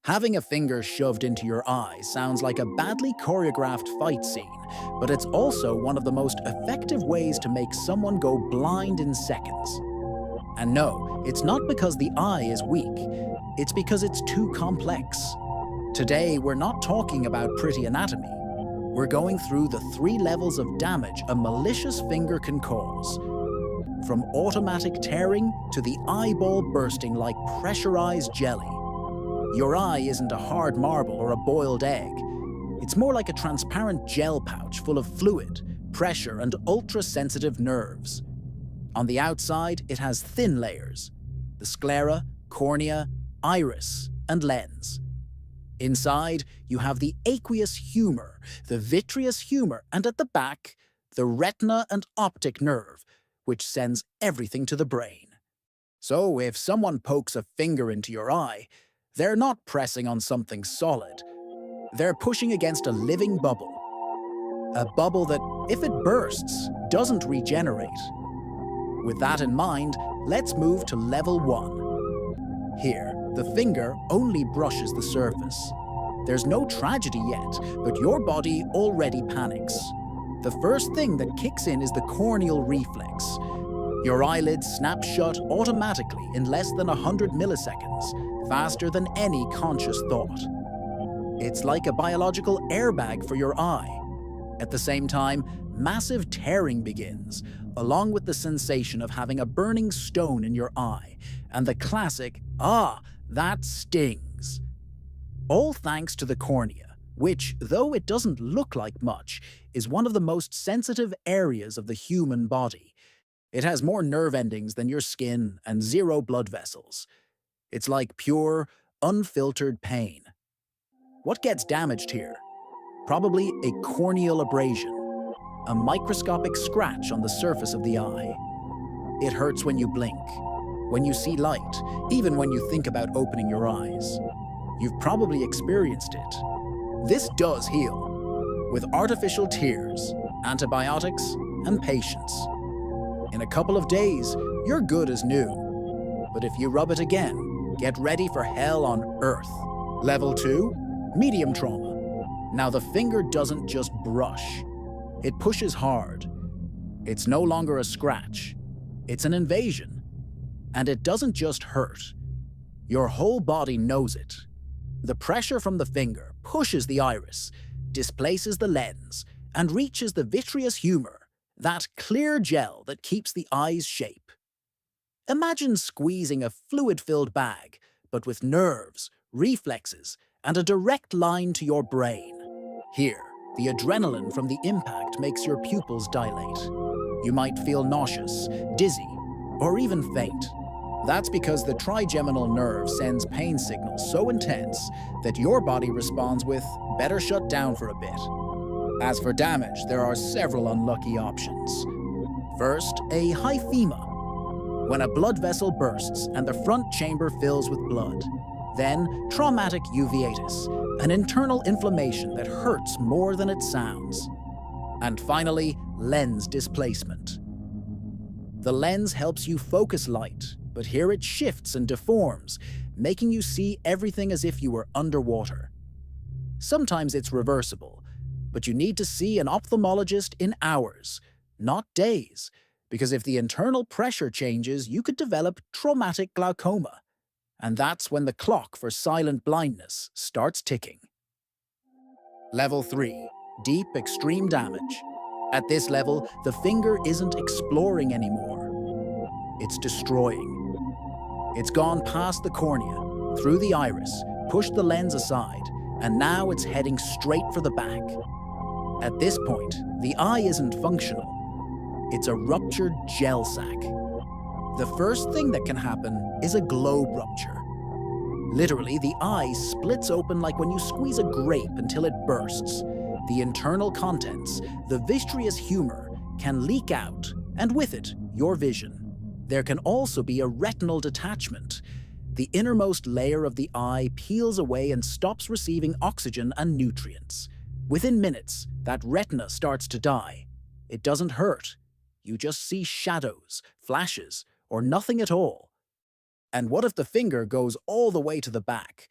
Having a finger shoved into your eye sounds like a badly choreographed fight scene, but it's also one of the most effective ways to make someone go blind in seconds. And no, it's not because the eye is weak, it's because it's too complex. Today, we're not talking about pretty anatomy. We're going through the 3 levels of damage a malicious finger can cause. From automatic tearing to the eyeball bursting like pressurized jelly. Your eye isn't a hard marble or a boiled egg. It's more like a transparent gel pouch full of fluid, pressure, and ultra-sensitive nerves. On the outside, it has thin layers: the sclera, cornea, iris, and lens. Inside, you have the aqueous humor, the vitreous humor, and at the back, the retina and optic nerve, which sends everything to the brain. So if someone pokes a finger into your eye, they're not pressing on something solid. They're pushing against a living bubble. A bubble that, if it bursts, doesn't regenerate. With that in mind, let's move to level 1. Here, the finger only brushes the surface. There's no tragedy yet, but your body already panics. The first thing that kicks in is the corneal reflex. Your eyelids snap shut automatically in less than 100 milliseconds, faster than any conscious thought. It's like a biological airbag for your eye. At the same time, massive tearing begins, along with the sensation of having a burning stone in your eye, and the classic, "Ah, that stings." All thanks to the cornea, which, though it doesn't look like much, is one of the most sensitive areas of the human body. It has more nerve endings than your skin and 0 blood vessels. It's like pure, unfiltered pain. What gets damaged here? Probably a corneal abrasion, a microscopic scratch on the surface of the eye. It hurts when you blink, when you see light, even when you think about opening your eyes. You've probably experienced it. This does heal, with artificial tears, antibiotics, and patience. In a couple of days, you're good as new. But if you rub it again, get ready for hell on earth. Level 2, medium trauma. Now the finger doesn't just brush. It pushes hard. It's no longer a scratch. It's an invasion. And it doesn't just hurt. Your whole body knows it. The pressure from the finger pushes the iris, displaces the lens, and reaches the vitreous humor, that clear gel that keeps the eye's shape. Imagine squeezing a fluid-filled bag, but with nerves, reflexes, and a direct line to your brain. Here, the adrenaline from the impact makes your pupils dilate. You might feel nauseous, dizzy, or even faint. That's because the trigeminal nerve sends pain signals so intense that your body responds with, "Better shut down for a bit." As for damage, there are several unlucky options. First, a hyphema, when a blood vessel bursts and the front chamber fills with blood. Then, traumatic uveitis, an internal inflammation that hurts more than it sounds. And finally, lens displacement. The lens helps you focus light, but here it shifts and deforms, making you see everything as if you were underwater. Sometimes it's reversible, but you need to see an ophthalmologist in hours, not days, because if the internal pressure changes, you could develop traumatic glaucoma. And that's when the clock for silent blindness starts ticking. Level 3, deep extreme damage. At this level, the finger isn't exploring anymore. It's destroying. It's gone past the cornea, through the iris, pushed the lens aside, and now it's heading straight for the back. At this point, the eye isn't functional. It's a ruptured gel sac. The first thing that can happen is a globe rupture. Literally, the eye splits open like when you squeeze a grape until it bursts. The internal contents, the vitreous humor, can leak out, and with it, your vision. There can also be a retinal detachment. The innermost layer of the eye peels away and stops receiving oxygen and nutrients. Within minutes, that retina starts to die. It doesn't hurt. You just see shadows, flashes, or nothing at all. And what if the finger goes all the way to the back?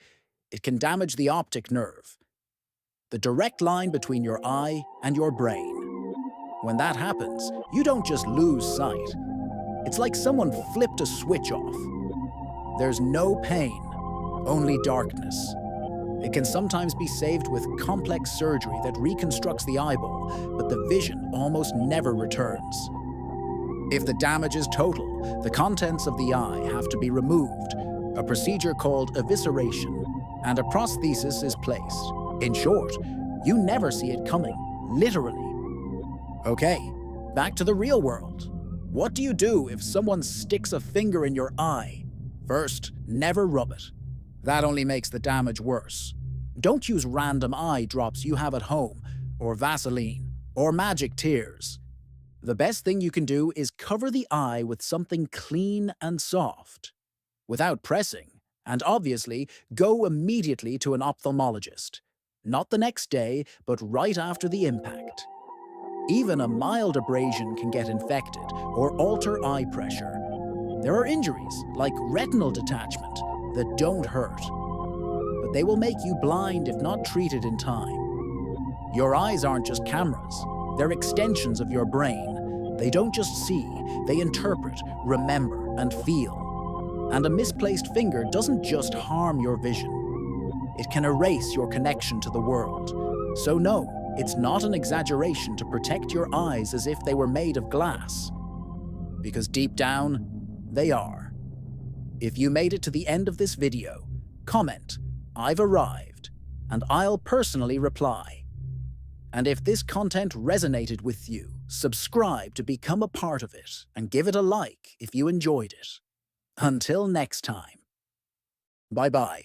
It can damage the optic nerve, the direct line between your eye and your brain. When that happens, you don't just lose sight. It's like someone flipped a switch off. There's no pain, only darkness. It can sometimes be saved with complex surgery that reconstructs the eyeball, but the vision almost never returns. If the damage is total, the contents of the eye have to be removed, a procedure called evisceration, and a prosthesis is placed. In short, you never see it coming, literally. Okay, back to the real world. What do you do if someone sticks a finger in your eye? First, never rub it. That only makes the damage worse. Don't use random eye drops you have at home, or Vaseline, or magic tears. The best thing you can do is cover the eye with something clean and soft, without pressing, and obviously go immediately to an ophthalmologist. Not the next day, but right after the impact. Even a mild abrasion can get infected or alter eye pressure. There are injuries, like retinal detachment, that don't hurt, but they will make you blind if not treated in time. Your eyes aren't just cameras, they're extensions of your brain. They don't just see, they interpret, remember, and feel. And a misplaced finger doesn't just harm your vision. It can erase your connection to the world. So no, it's not an exaggeration to protect your eyes as if they were made of glass. Because deep down, they are. If you made it to the end of this video, comment, "I've arrived," and I'll personally reply. And if this content resonated with you, subscribe to become a part of it and give it a like if you enjoyed it. Until next time. Bye-bye.